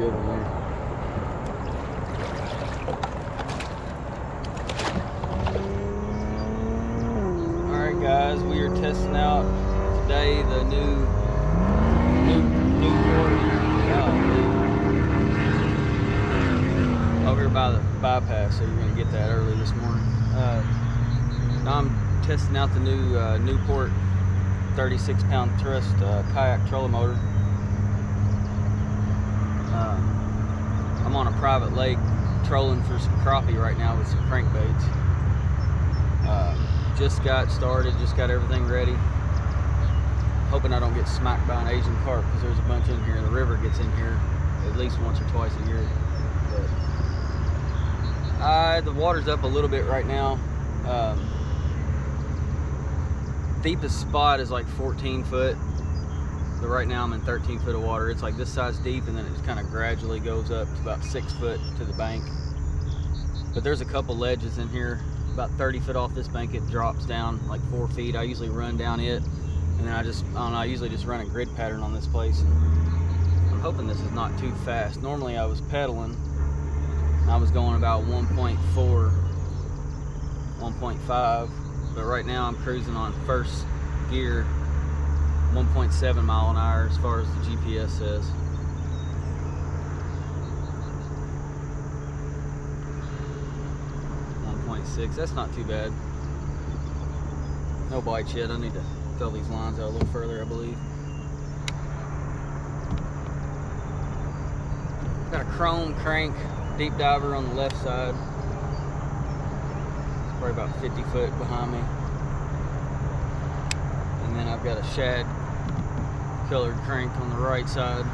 good one there. Alright guys, we are testing out today the new Newport over here by the bypass, so you're going to get that early this morning. Now I'm testing out the new Newport 36-pound thrust kayak trolling motor. I'm on a private lake trolling for some crappie right now with some crankbaits. Just got started, just got everything ready. Hoping I don't get smacked by an Asian carp, because there's a bunch in here. The river gets in here at least once or twice a year. But the water's up a little bit right now. Deepest spot is like 14 foot. But right now I'm in 13 foot of water. It's like this size deep, and then it just kind of gradually goes up to about 6 foot to the bank. But there's a couple ledges in here. About 30 foot off this bank, it drops down like 4 feet. I usually run down it, and then I usually just run a grid pattern on this place. And I'm hoping this is not too fast. Normally I was pedaling, I was going about 1.4, 1.5, but right now I'm cruising on first gear, 1.7 mile an hour as far as the GPS says. That's not too bad. No bites yet. I need to fill these lines out a little further, I believe. Got a chrome crank deep diver on the left side. It's probably about 50 foot behind me. And then I've got a shad colored crank on the right side.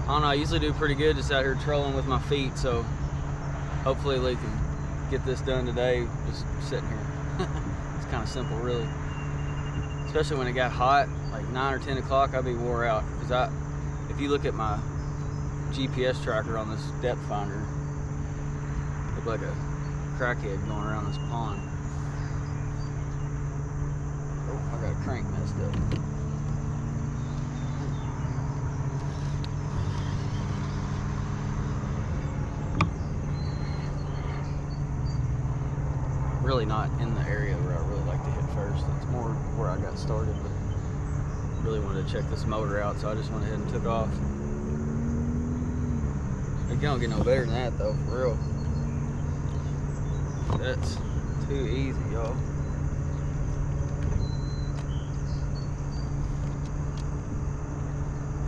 I don't know, I usually do pretty good just out here trolling with my feet, so hopefully we can get this done today just sitting here. It's kind of simple, really. Especially when it got hot, like 9 or 10 o'clock, I'd be wore out. Because if you look at my GPS tracker on this depth finder, it look like a crackhead going around this pond. Oh, I got a crank messed up. Really not in the area where I really like to hit first. It's more where I got started, but really wanted to check this motor out, so I just went ahead and took off. You don't get no better than that though, for real. That's too easy, y'all.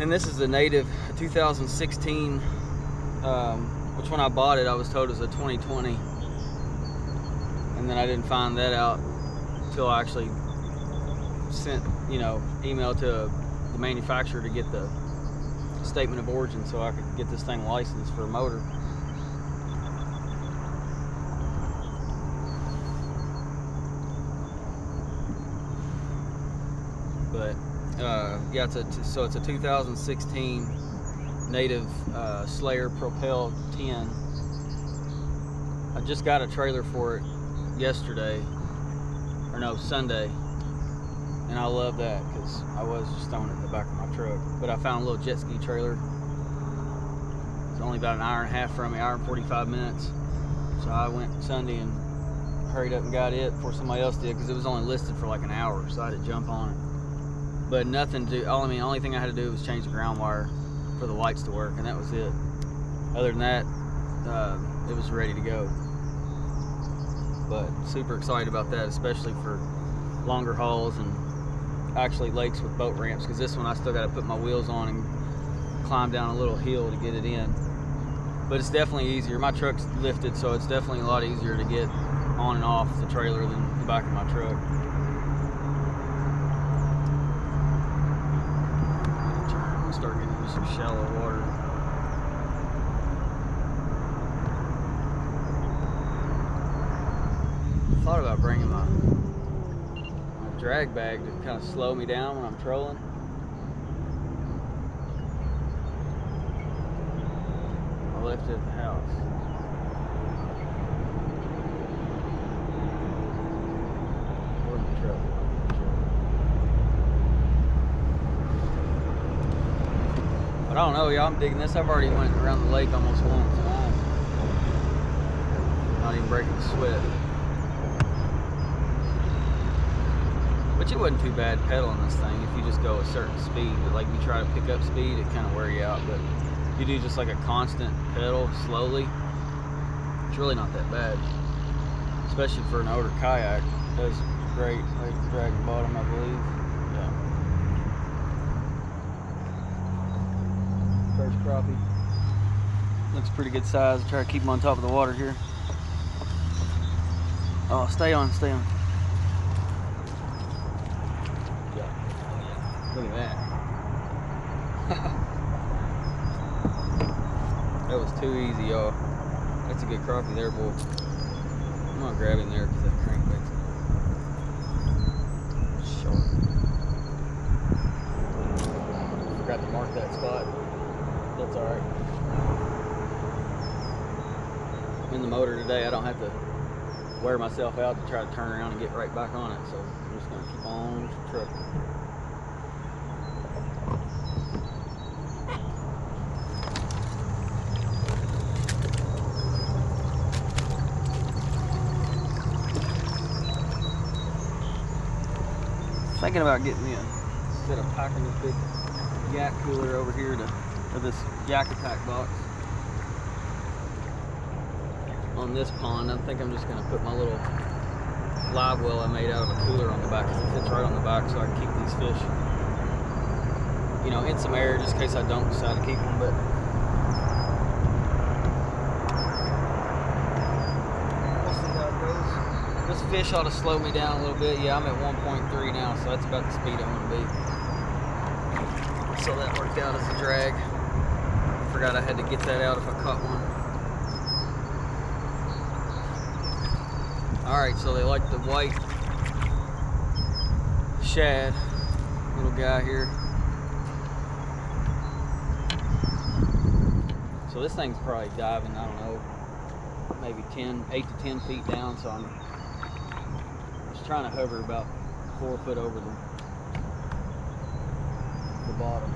And this is the native 2016, which when I bought it I was told it was a 2020. And then I didn't find that out until I actually sent, email to the manufacturer to get the statement of origin so I could get this thing licensed for a motor. But yeah, so it's a 2016 native Slayer Propel 10. I just got a trailer for it Sunday, and I love that because I was just throwing it in the back of my truck. But I found a little jet ski trailer. It's only about an hour and a half from me, hour and 45 minutes. So I went Sunday and hurried up and got it before somebody else did, because it was only listed for like an hour, so I had to jump on it. But nothing to do. Only thing I had to do was change the ground wire for the lights to work, and that was it. Other than that, it was ready to go. But super excited about that, especially for longer hauls and actually lakes with boat ramps, because this one I still got to put my wheels on and climb down a little hill to get it in. But it's definitely easier. My truck's lifted, so it's definitely a lot easier to get on and off the trailer than the back of my truck. I'm gonna start getting into some shallow water. Thought about bringing my drag bag to kind of slow me down when I'm trolling. I left it at the house. Or in the truck. But I don't know, y'all. I'm digging this. I've already went around the lake almost once. Not even breaking a sweat. Which it wasn't too bad pedaling this thing if you just go a certain speed. But like you try to pick up speed, it kind of wear you out. But if you do just like a constant pedal slowly, it's really not that bad. Especially for an older kayak. It does great. Like dragging bottom, I believe. Yeah. First crappie. Looks pretty good size. Try to keep them on top of the water here. Oh, stay on, stay on. Yeah. Look at that. That was too easy, y'all. That's a good crappie there, boy. I'm gonna grab him there because that crankbait's short. Forgot to mark that spot. That's alright. In the motor today, I don't have to wear myself out to try to turn around and get right back on it, so I'm just gonna keep on trucking. Thinking about getting me instead of packing this big yak cooler over here to this yak attack box on this pond, I think I'm just going to put my little live well I made out of a cooler on the back, because it fits right on the back, so I can keep these fish, you know, in some air just in case I don't decide to keep them. But we'll see how it goes. This fish ought to slow me down a little bit. Yeah, I'm at 1.3 now, so that's about the speed I want to be. So that worked out as a drag. I forgot I had to get that out if I caught one. Alright, so they like the white shad, little guy here. So this thing's probably diving, I don't know, maybe 8 to 10 feet down, so I'm just trying to hover about 4 foot over the bottom.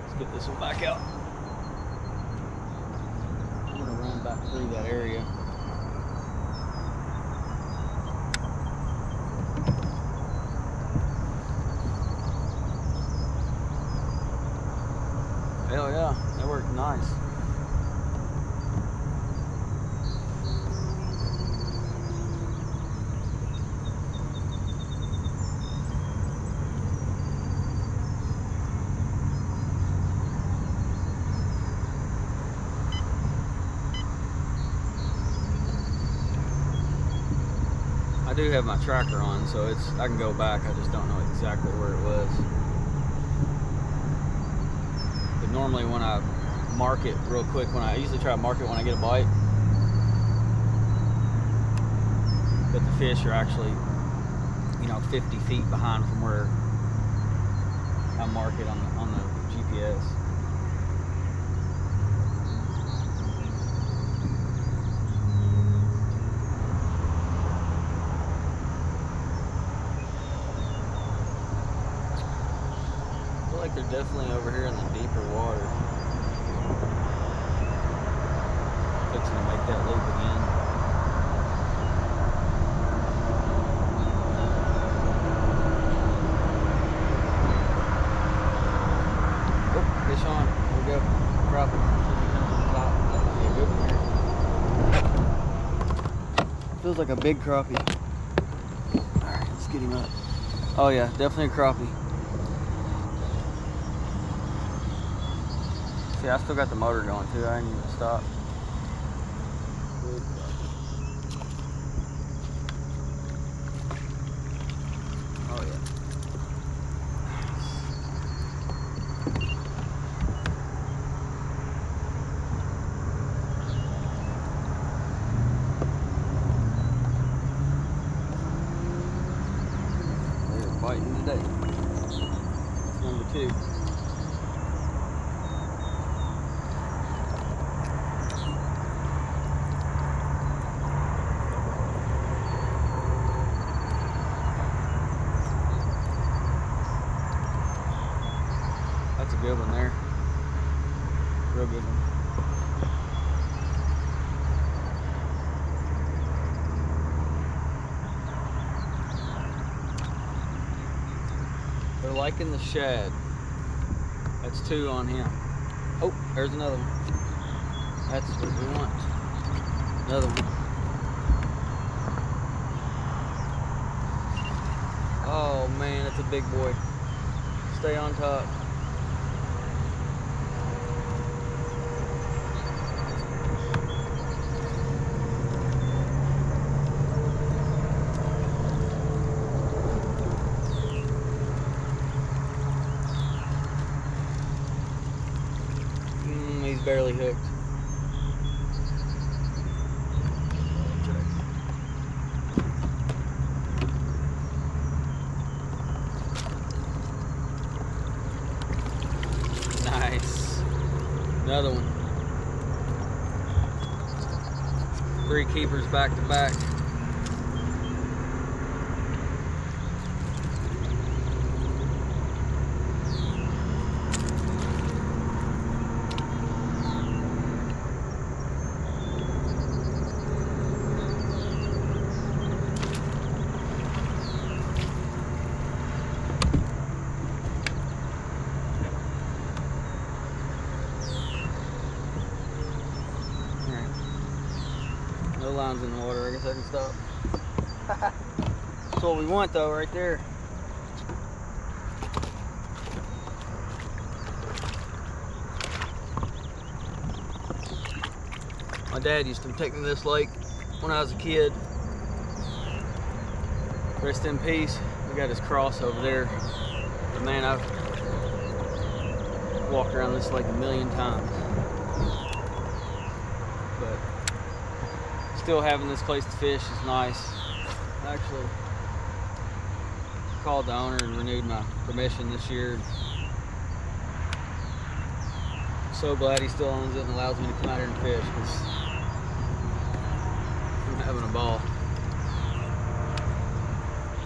Let's get this one back out. I'm gonna run back through that area. Hell yeah, that worked nice. I do have my tracker on, so I can go back. I just don't know exactly where it was. But normally when I mark it real quick, I usually try to mark it when I get a bite. But the fish are actually, you know, 50 feet behind from where I mark it on the GPS. They're definitely over here in the deeper water. Fixing to make that loop again. Oh, fish on. Here we go. Crappie. Feels like a big crappie. Alright, let's get him up. Oh yeah, definitely a crappie. See, I still got the motor going too. I ain't even stop. Oh yeah. They're biting today. That's number 2. That's a good one there. Real good one. They're liking the shad. That's 2 on him. Oh, there's another one. That's what we want. Another one. Oh man, that's a big boy. Stay on top. He's barely hooked. Nice. Another one. 3 keepers back to back. No lines in the water, I guess I can stop. That's what we want though, right there. My dad used to take me to this lake when I was a kid. Rest in peace. We got his cross over there. But man, I've walked around this lake a million times. But still having this place to fish is nice. I actually called the owner and renewed my permission this year. I'm so glad he still owns it and allows me to come out here and fish, because I'm having a ball.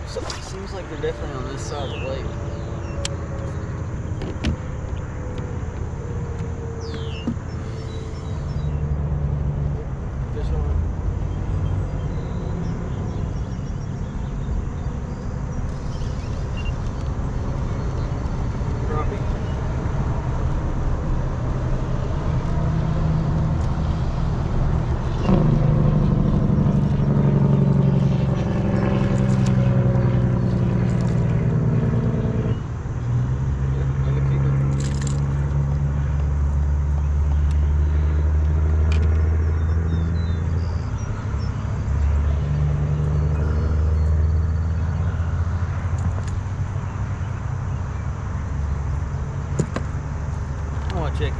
So it seems like they're definitely on this side of the lake. Fish on. Crappie. Chicken.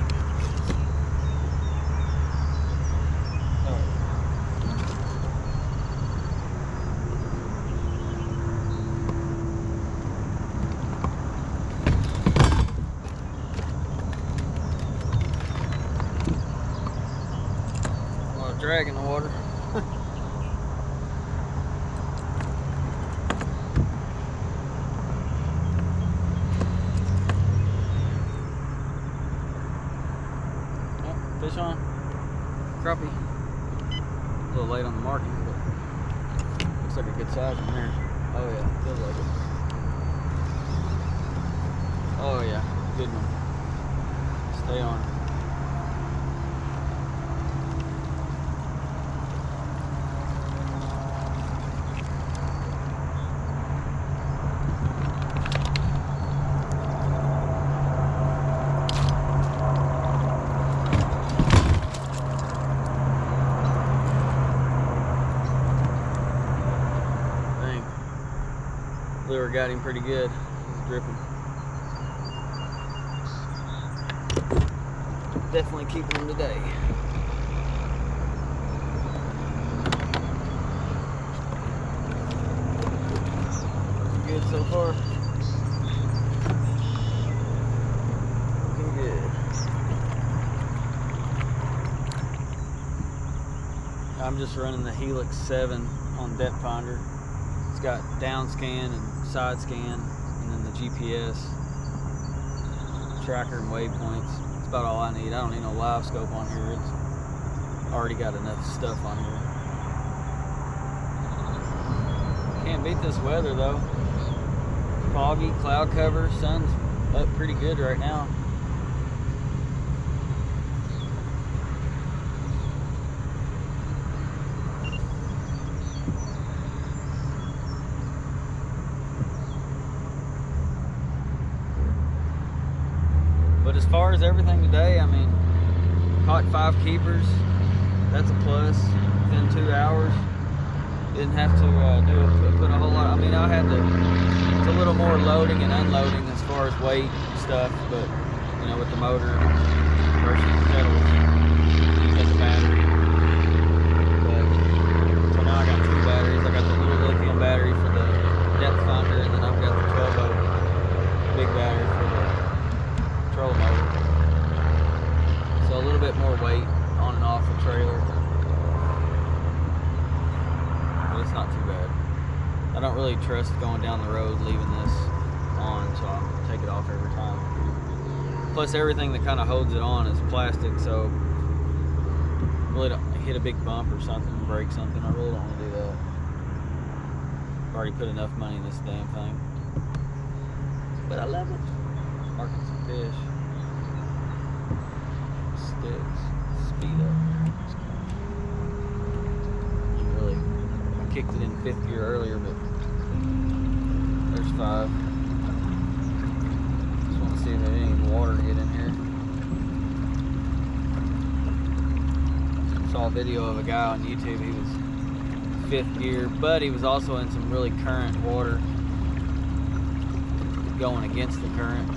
A lot of drag in the water. Fish on. Crappie. A little late on the marking, but looks like a good size in there. Oh yeah, feels like it. Oh yeah, good one. Stay on. Lure got him pretty good. He's dripping. Definitely keeping him today. Good so far. Looking good. I'm just running the Helix 7 on depth finder. It's got down scan and side scan, and then the GPS tracker and waypoints. It's about all I need. I don't need no live scope on here. It's already got enough stuff on here. Can't beat this weather though. Foggy, cloud cover, sun's up pretty good right now. But as far as everything today, I mean, caught 5 keepers. That's a plus within 2 hours. Didn't have to put a whole lot. I mean, I had to. It's a little more loading and unloading as far as weight and stuff, but you know, with the motor versus the pedals, you get the battery. But so now I got 2 batteries. I got the little lithium battery for the depth finder, and then I've got the 12-volt big battery for the troll motor. So a little bit more weight on and off the trailer, but it's not too bad. I don't really trust going down the road leaving this on, so I'll take it off every time. Plus everything that kind of holds it on is plastic, so really don't hit a big bump or something, break something. I really don't want to do that. I've already put enough money in this damn thing. But I love it. Marking some fish. Sticks. Speed up. Really, I kicked it in 5th gear earlier, but there's 5. Just want to see if there's any water to get in here. Saw a video of a guy on YouTube. He was 5th gear, but he was also in some really current water, going against the current.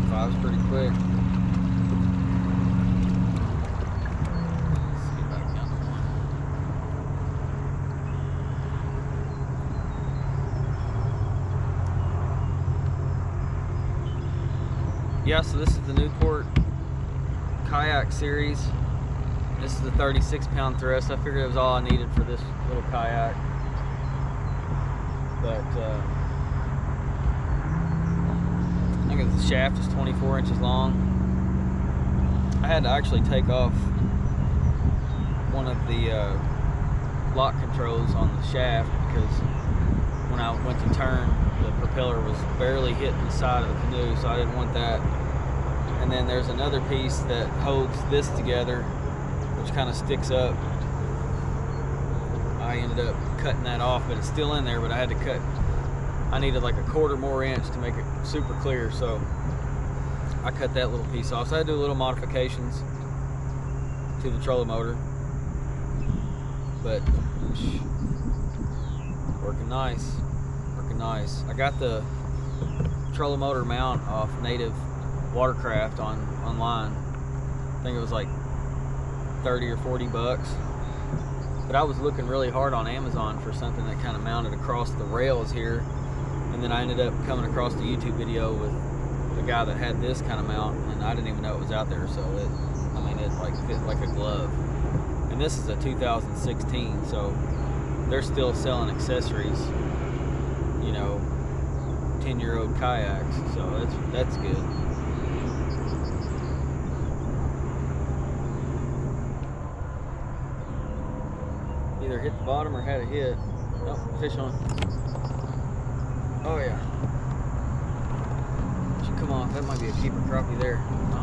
Five's pretty quick. Let's get back down to 1. Yeah, so this is the Newport kayak series. This is the 36-pound thrust. I figured it was all I needed for this little kayak. But I think the shaft is 24 inches long. I had to actually take off one of the lock controls on the shaft because when I went to turn, the propeller was barely hitting the side of the canoe, so I didn't want that. And then there's another piece that holds this together, which kind of sticks up. I ended up cutting that off, but it's still in there, but I had to cut. I needed like a 1/4 more inch to make it super clear, so I cut that little piece off. So I had to do little modifications to the trolling motor, but working nice, working nice. I got the trolling motor mount off Native Watercraft online. I think it was like 30 or 40 bucks, but I was looking really hard on Amazon for something that kind of mounted across the rails here, and then I ended up coming across the YouTube video with the guy that had this kind of mount, and I didn't even know it was out there. So it like fit like a glove. And this is a 2016, so they're still selling accessories, you know, 10-year-old kayaks, so that's good. Either hit the bottom or had a hit. Oh, fish on. Oh yeah. Should come off. That might be a keeper crappie there. I don't know.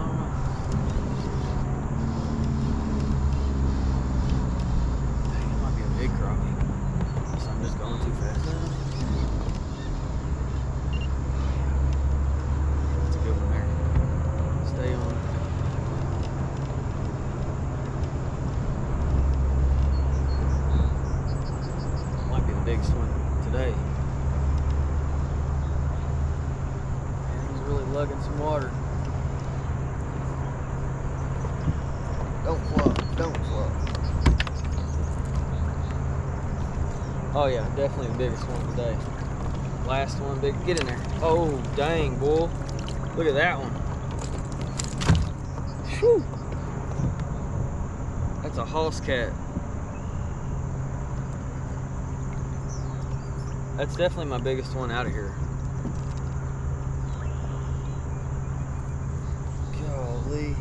Dang, it might be a big crappie. So I'm just going too fast. That's a good one there. Stay on. Biggest one today. And he's really lugging some water. Don't flop, don't flop. Oh yeah, definitely the biggest one today. Last one, big, get in there. Oh dang, bull. Look at that one. Whew. That's a hoss cat. That's definitely my biggest one out of here. Golly.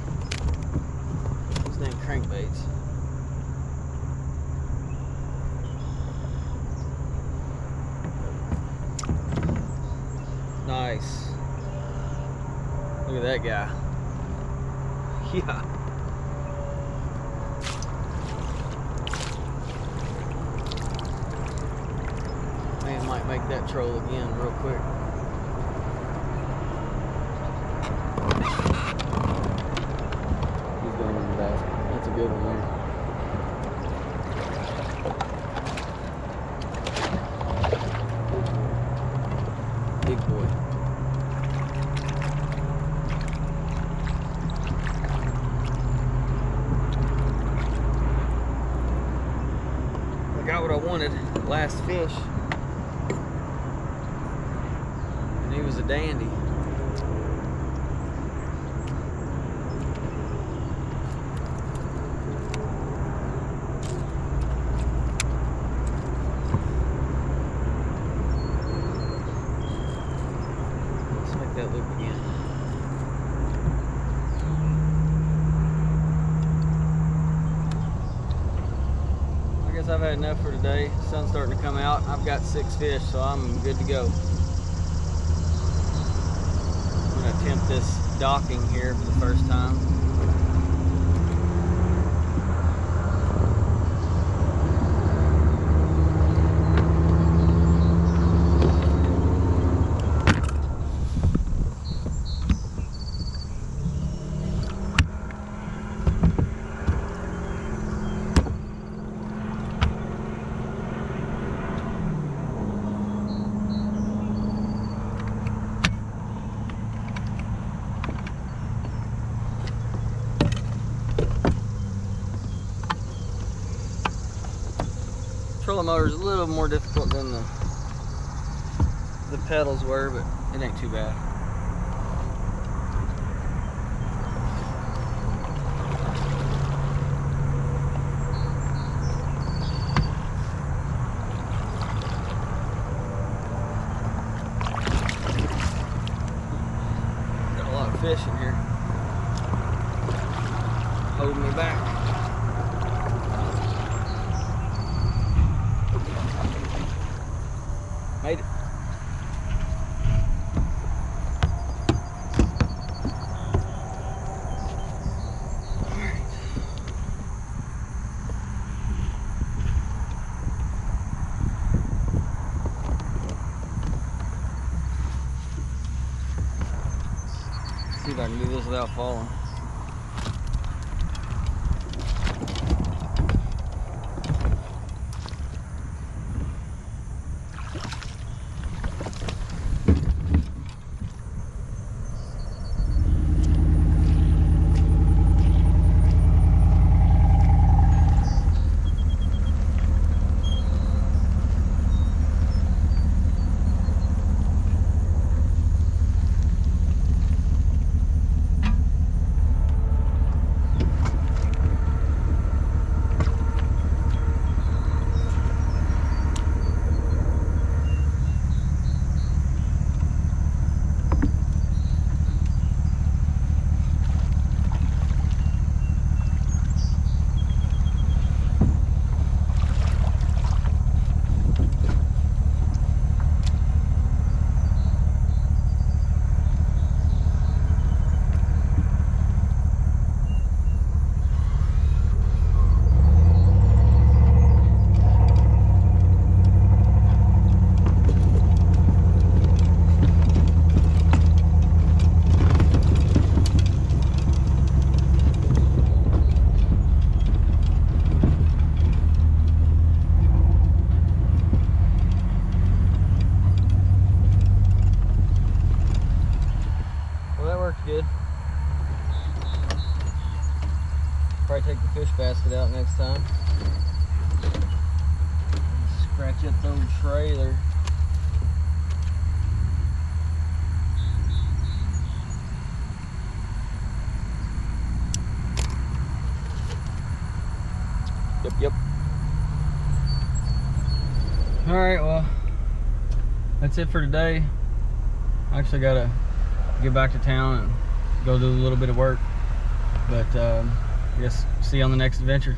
Those dang crankbaits. Nice. Look at that guy. Yeah. Man, might make that troll again real quick. He's going in the basket. That's a good one there. Big boy. I got what I wanted. Last fish. And he was a dandy. Let's make that loop again. I guess I've had enough for today. Sun's starting to come out. I've got 6 fish, so I'm good to go. I'm gonna attempt this docking here for the first time. Trolling motor is a little more difficult than the pedals were, but it ain't too bad. Got a lot of fish in here holding me back. Made it. Alright. See if I can do this without falling. Good. Probably take the fish basket out next time. Scratch up the old trailer. Yep. All right, well, that's it for today. I actually gotta get back to town and go do a little bit of work, but I guess see you on the next adventure.